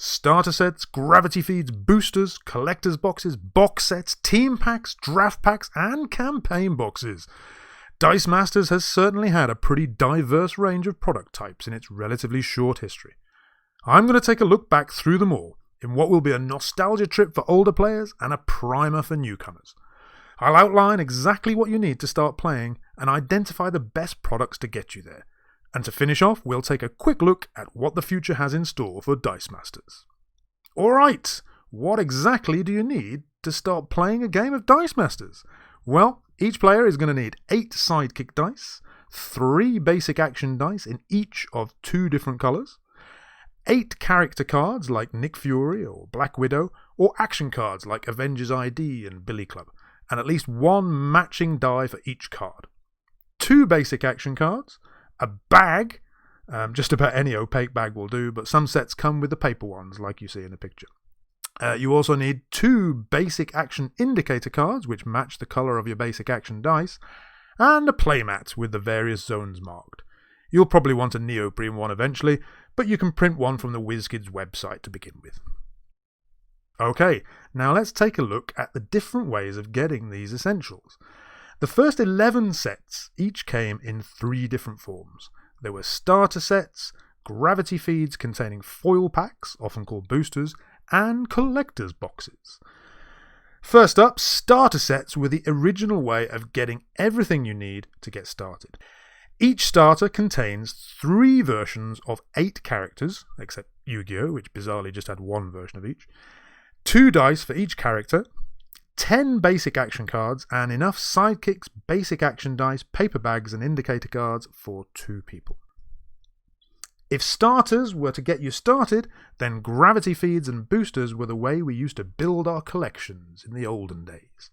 starter sets, gravity feeds, boosters, collector's boxes, box sets, team packs, draft packs, and campaign boxes. Dice Masters has certainly had a pretty diverse range of product types in its relatively short history. I'm going to take a look back through them all in what will be a nostalgia trip for older players and a primer for newcomers. I'll outline exactly what you need to start playing and identify the best products to get you there. And to finish off, we'll take a quick look at what the future has in store for Dice Masters. Alright, what exactly do you need to start playing a game of Dice Masters? Well, each player is going to need 8 Sidekick dice, 3 basic action dice in each of 2 different colours, 8 character cards like Nick Fury or Black Widow, or action cards like Avengers ID and Billy Club, and at least 1 matching die for each card. 2 basic action cards, a bag, just about any opaque bag will do, but some sets come with the paper ones like you see in the picture. You also need 2 basic action indicator cards which match the colour of your basic action dice, and a playmat with the various zones marked. You'll probably want a neoprene one eventually, but you can print one from the WizKids website to begin with. Okay, now let's take a look at the different ways of getting these essentials. The first 11 sets each came in 3 different forms. There were starter sets, gravity feeds containing foil packs, often called boosters, and collector's boxes. First up, starter sets were the original way of getting everything you need to get started. Each starter contains 3 versions of 8 characters, except Yu-Gi-Oh!, which bizarrely just had 1 version of each, 2 dice for each character, 10 basic action cards, and enough Sidekicks, basic action dice, paper bags, and indicator cards for 2 people. If starters were to get you started, then gravity feeds and boosters were the way we used to build our collections in the olden days.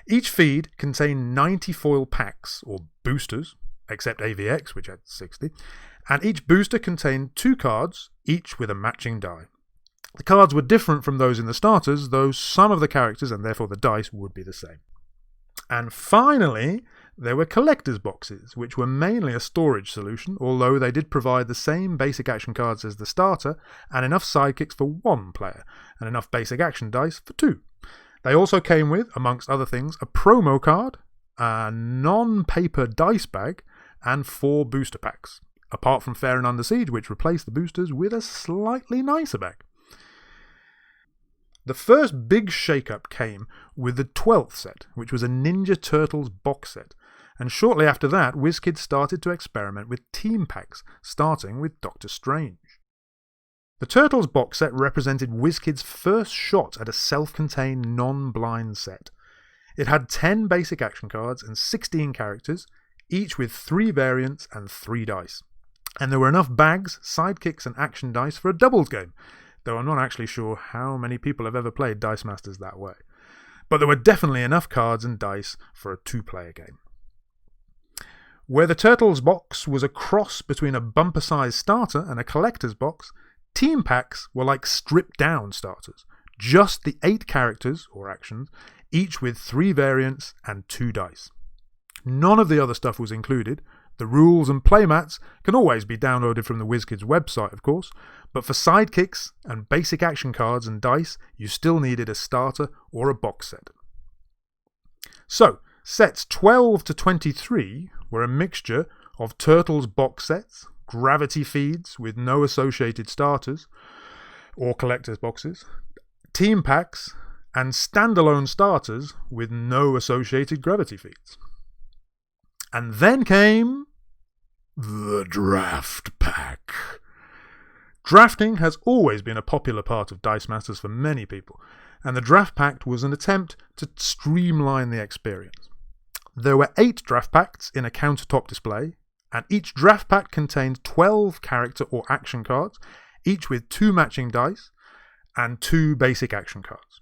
Each feed contained 90 foil packs, or boosters, except AVX, which had 60, and each booster contained 2 cards, each with a matching die. The cards were different from those in the starters, though some of the characters, and therefore the dice, would be the same. And finally, there were collector's boxes, which were mainly a storage solution, although they did provide the same basic action cards as the starter, and enough sidekicks for 1 player, and enough basic action dice for 2. They also came with, amongst other things, a promo card, a non-paper dice bag, and 4 booster packs, apart from Fair and Under Siege, which replaced the boosters with a slightly nicer bag. The first big shake-up came with the 12th set, which was a Ninja Turtles box set, and shortly after that, WizKids started to experiment with team packs, starting with Doctor Strange. The Turtles box set represented WizKids' first shot at a self-contained non-blind set. It had 10 basic action cards and 16 characters, each with 3 variants and 3 dice. And there were enough bags, sidekicks, and action dice for a doubles game, though I'm not actually sure how many people have ever played Dice Masters that way. But there were definitely enough cards and dice for a 2-player game. Where the Turtles box was a cross between a bumper-sized starter and a collector's box, team packs were like stripped-down starters, just the 8 characters, or actions, each with 3 variants and 2 dice. None of the other stuff was included. The rules and playmats can always be downloaded from the WizKids website, of course, but for sidekicks and basic action cards and dice, you still needed a starter or a box set. So, sets 12 to 23 were a mixture of Turtles box sets, gravity feeds with no associated starters or collector's boxes, team packs, and standalone starters with no associated gravity feeds. And then came the Draft Pack. Drafting has always been a popular part of Dice Masters for many people, and the Draft Pack was an attempt to streamline the experience. There were 8 Draft Packs in a countertop display, and each Draft Pack contained 12 character or action cards, each with 2 matching dice, and 2 basic action cards.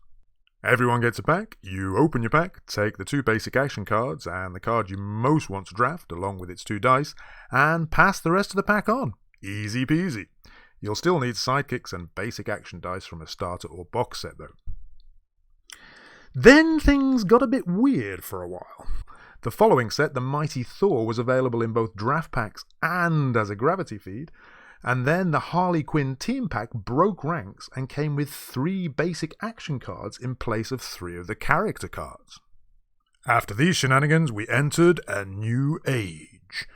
Everyone gets a pack, you open your pack, take the 2 basic action cards and the card you most want to draft along with its 2 dice, and pass the rest of the pack on. Easy peasy. You'll still need sidekicks and basic action dice from a starter or box set though. Then things got a bit weird for a while. The following set, the Mighty Thor, was available in both draft packs and as a gravity feed, And then the Harley Quinn team pack broke ranks and came with 3 basic action cards in place of 3 of the character cards. After these shenanigans, we entered a new age.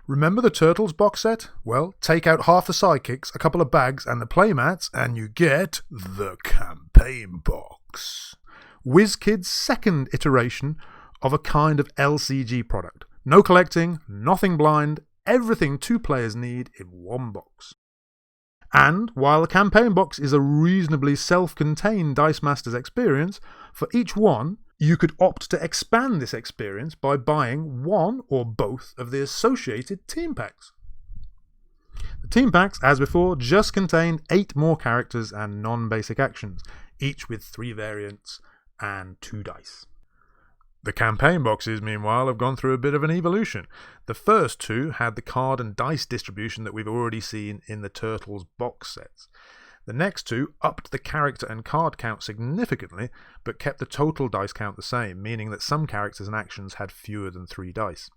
Remember the Turtles box set? Well, take out half the sidekicks, a couple of bags, and the playmats, and you get the campaign box. WizKid's second iteration of a kind of LCG product. No collecting, nothing blind, everything 2 players need in one box. And while the campaign box is a reasonably self-contained Dice Masters experience, for each one, you could opt to expand this experience by buying one or both of the associated team packs. The team packs, as before, just contained 8 more characters and non-basic actions, each with 3 variants and 2 dice. The campaign boxes, meanwhile, have gone through a bit of an evolution. The first 2 had the card and dice distribution that we've already seen in the Turtles box sets. The next 2 upped the character and card count significantly, but kept the total dice count the same, meaning that some characters and actions had fewer than 3 dice.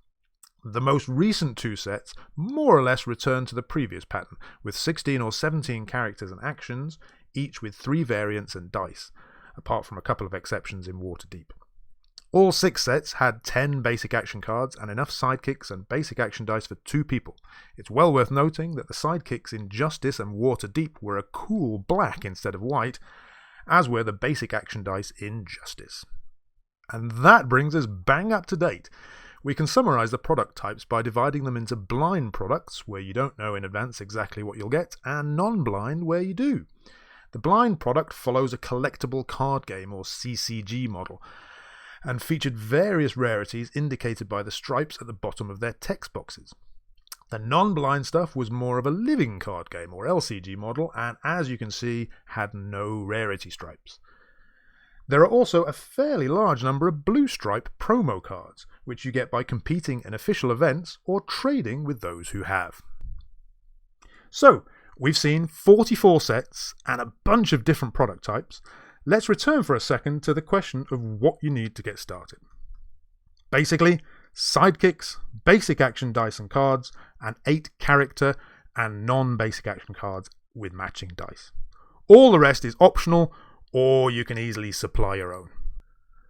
The most recent 2 sets more or less return to the previous pattern, with 16 or 17 characters and actions, each with 3 variants and dice, apart from a couple of exceptions in Waterdeep. All 6 sets had 10 basic action cards and enough sidekicks and basic action dice for 2 people. It's well worth noting that the sidekicks in Justice and Waterdeep were a cool black instead of white, as were the basic action dice in Justice. And that brings us bang up to date. We can summarise the product types by dividing them into blind products, where you don't know in advance exactly what you'll get, and non-blind, where you do. The blind product follows a collectible card game or CCG model, and featured various rarities indicated by the stripes at the bottom of their text boxes. The non-blind stuff was more of a living card game or LCG model, and as you can see, had no rarity stripes. There are also a fairly large number of blue stripe promo cards, which you get by competing in official events or trading with those who have. So, we've seen 44 sets and a bunch of different product types. Let's return for a second to the question of what you need to get started. Basically, sidekicks, basic action dice and cards, and 8 character and non-basic action cards with matching dice. All the rest is optional, or you can easily supply your own.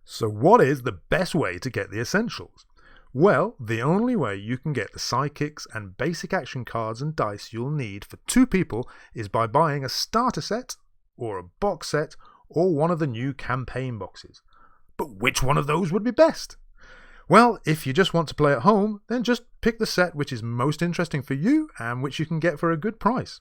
So what is the best way to get the essentials? Well, the only way you can get the sidekicks and basic action cards and dice you'll need for 2 people is by buying a starter set, or a box set, or one of the new campaign boxes. But which one of those would be best? Well, if you just want to play at home, then just pick the set which is most interesting for you and which you can get for a good price.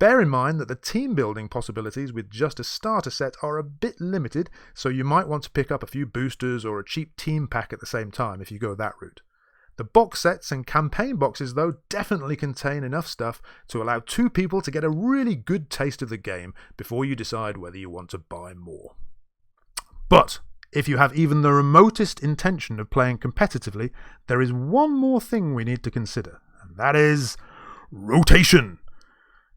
Bear in mind that the team building possibilities with just a starter set are a bit limited, so you might want to pick up a few boosters or a cheap team pack at the same time if you go that route. The box sets and campaign boxes, though, definitely contain enough stuff to allow 2 people to get a really good taste of the game before you decide whether you want to buy more. But if you have even the remotest intention of playing competitively, there is one more thing we need to consider, and that is rotation,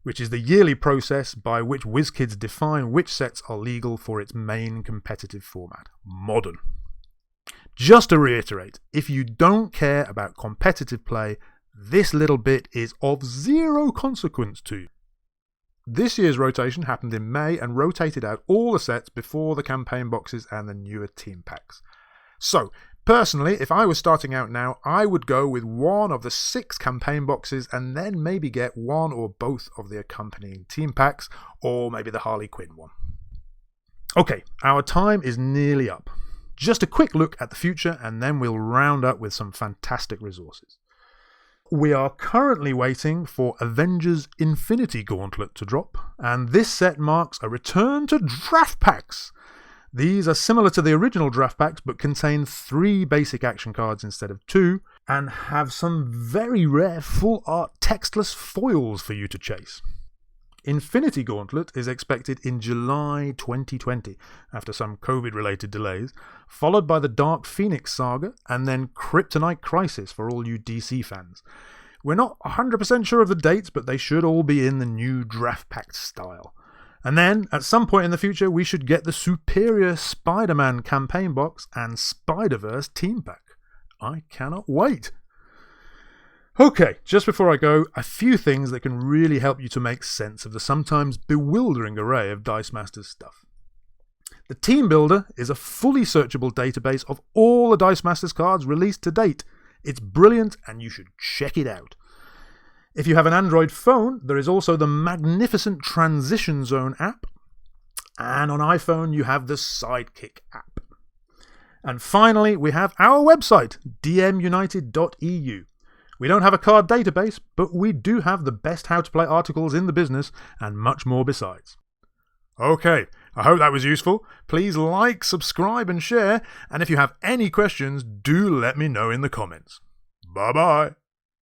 which is the yearly process by which WizKids define which sets are legal for its main competitive format, Modern. Just to reiterate, if you don't care about competitive play, this little bit is of 0 consequence to you. This year's rotation happened in May and rotated out all the sets before the campaign boxes and the newer team packs. So, personally, if I was starting out now, I would go with one of the 6 campaign boxes and then maybe get one or both of the accompanying team packs, or maybe the Harley Quinn one. Okay, our time is nearly up. Just a quick look at the future and then we'll round up with some fantastic resources. We are currently waiting for Avengers Infinity Gauntlet to drop, and this set marks a return to draft packs. These are similar to the original draft packs but contain 3 basic action cards instead of 2, and have some very rare full art textless foils for you to chase. Infinity Gauntlet is expected in July 2020, after some COVID-related delays, followed by the Dark Phoenix Saga, and then Kryptonite Crisis for all you DC fans. We're not 100% sure of the dates, but they should all be in the new draft pack style. And then, at some point in the future, we should get the superior Spider-Man campaign box and Spider-Verse team pack. I cannot wait. Okay, just before I go, a few things that can really help you to make sense of the sometimes bewildering array of Dice Masters stuff. The Team Builder is a fully searchable database of all the Dice Masters cards released to date. It's brilliant and you should check it out. If you have an Android phone, there is also the magnificent Transition Zone app. And on iPhone, you have the Sidekick app. And finally, we have our website, dmunited.eu. We don't have a card database, but we do have the best how-to-play articles in the business and much more besides. Okay, I hope that was useful. Please like, subscribe and share, and if you have any questions, do let me know in the comments. Bye-bye.